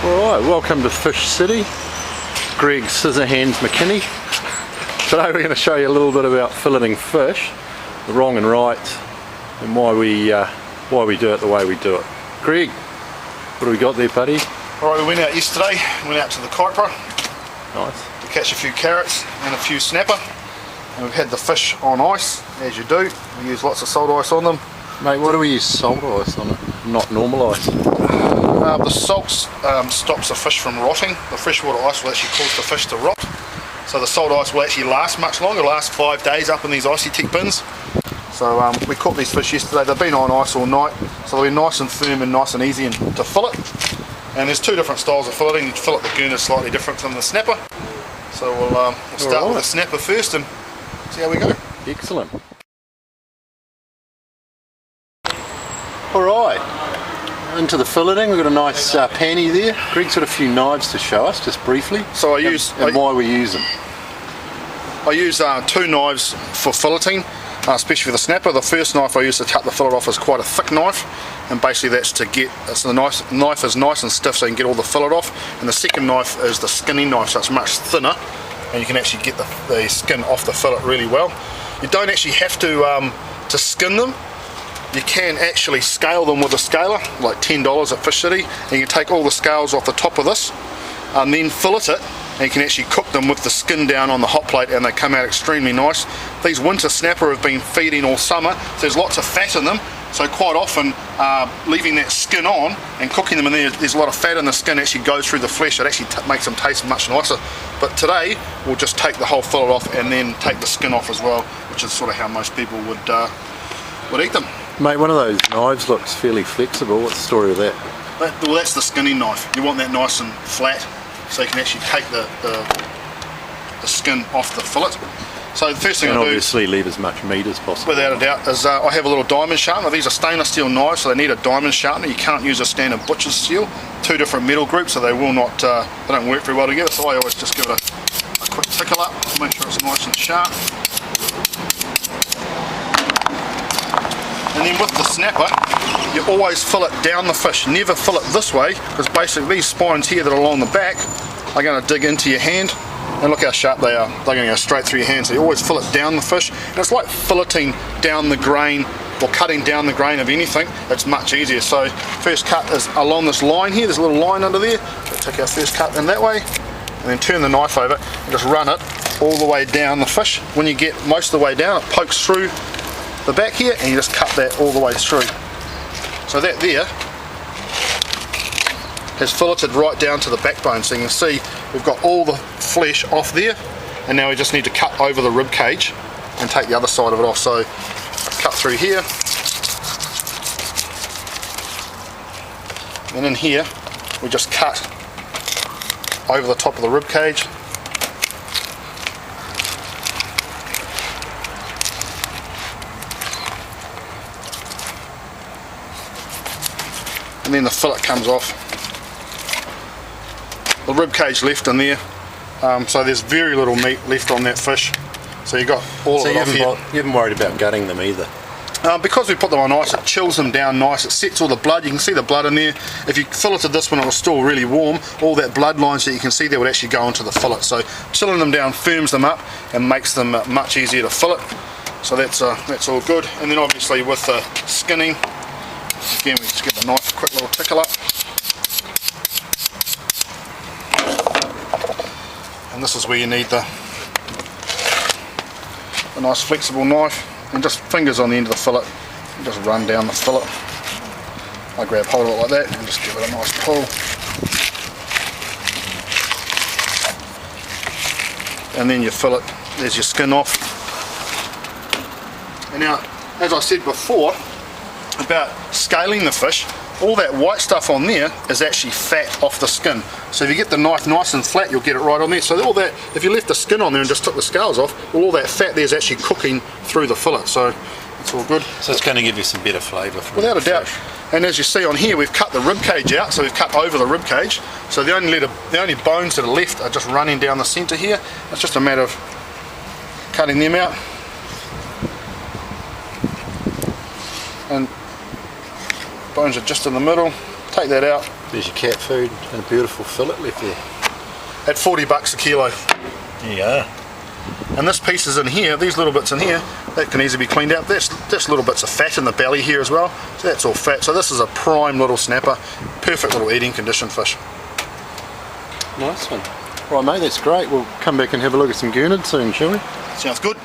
Alright, welcome to Fish City. Greg Scissorhands McKinney. Today we're going to show you a little bit about filleting fish, the wrong and right, and why we do it the way we do it. Greg, what do we got there, buddy? Alright, we went out yesterday, went out to the Kaipara. Nice. To catch a few carrots and a few snapper. And we've had the fish on ice, as you do. We use lots of salt ice on them. Mate, why do we use salt ice on it, not normal ice? The salt stops the fish from rotting. The freshwater ice will actually cause the fish to rot. So the salt ice will actually last much longer, last 5 days up in these icy teak bins. So we caught these fish yesterday. They've been on ice all night, so they'll be nice and firm and nice and easy to fillet. And there's two different styles of filleting. The fillet lagoon is slightly different from the snapper. So we'll start with the snapper first and see how we go. Excellent. Alright, into the filleting. We've got a nice panny there. Greg's got a few knives to show us, just briefly. So why we use them. I use two knives for filleting, especially for the snapper. The first knife I use to cut the fillet off is quite a thick knife, and basically that's to get, the knife is nice and stiff so you can get all the fillet off. And the second knife is the skinning knife, so it's much thinner, and you can actually get the skin off the fillet really well. You don't actually have to skin them. You can actually scale them with a scaler, like $10 at Fish City, and you can take all the scales off the top of this and then fillet it, and you can actually cook them with the skin down on the hot plate, and they come out extremely nice. These winter snapper have been feeding all summer, so there's lots of fat in them, so quite often leaving that skin on and cooking them in there's a lot of fat in the skin actually goes through the flesh. It actually makes them taste much nicer. But today we'll just take the whole fillet off and then take the skin off as well, which is sort of how most people would eat them. Mate, one of those knives looks fairly flexible. What's the story with that? Well, that's the skinning knife. You want that nice and flat so you can actually take the skin off the fillet. So the first thing I do, obviously leave as much meat as possible. without a doubt, is I have a little diamond sharpener. These are stainless steel knives, so they need a diamond sharpener. You can't use a standard butcher's steel. Two different metal groups, so they will not, they don't work very well together. So I always just give it a quick tickle up, make sure it's nice and sharp. And then with the snapper, you always fillet down the fish. Never fillet this way, because basically these spines here that are along the back are going to dig into your hand. And look how sharp they are. They're going to go straight through your hand. So you always fillet down the fish. And it's like filleting down the grain or cutting down the grain of anything. It's much easier. So first cut is along this line here. There's a little line under there. So take our first cut in that way. And then turn the knife over and just run it all the way down the fish. When you get most of the way down, it pokes through the back here, and you just cut that all the way through. So that there has filleted right down to the backbone, so you can see we've got all the flesh off there, and now we just need to cut over the rib cage and take the other side of it off. So cut through here, and in here we just cut over the top of the rib cage. And then the fillet comes off. The rib cage left in there, so there's very little meat left on that fish. So you got all of it off here. You haven't worried about gutting them either? Because we put them on ice, it chills them down nice. It sets all the blood. You can see the blood in there. If you filleted this when it was still really warm, all that blood lines that you can see there would actually go into the fillet. So chilling them down firms them up and makes them much easier to fillet. So that's all good. And then obviously with the skinning, again, we just give the knife a quick little tickle up. And this is where you need the nice flexible knife, and just fingers on the end of the fillet, and just run down the fillet. I grab hold of it like that and just give it a nice pull. And then you fillet, there's your skin off. And now, as I said before, about scaling the fish, all that white stuff on there is actually fat off the skin. So if you get the knife nice and flat, you'll get it right on there. So all that, if you left the skin on there and just took the scales off, well, all that fat there is actually cooking through the fillet. So it's all good. So it's going to give you some better flavour from without a doubt. And as you see on here, we've cut the rib cage out, so we've cut over the rib cage. So the only bones that are left are just running down the centre here. It's just a matter of cutting them out. And bones are just in the middle. Take that out, There's your cat food and a beautiful fillet left there. At $40 a kilo. There you are. And this piece is in here, these little bits in here, that can easily be cleaned out. There's little bits of fat in the belly here as well, so that's all fat. So this is a prime little snapper, perfect little eating condition fish. Nice one. Right mate, that's great. We'll come back and have a look at some gurnard soon, shall we? Sounds good.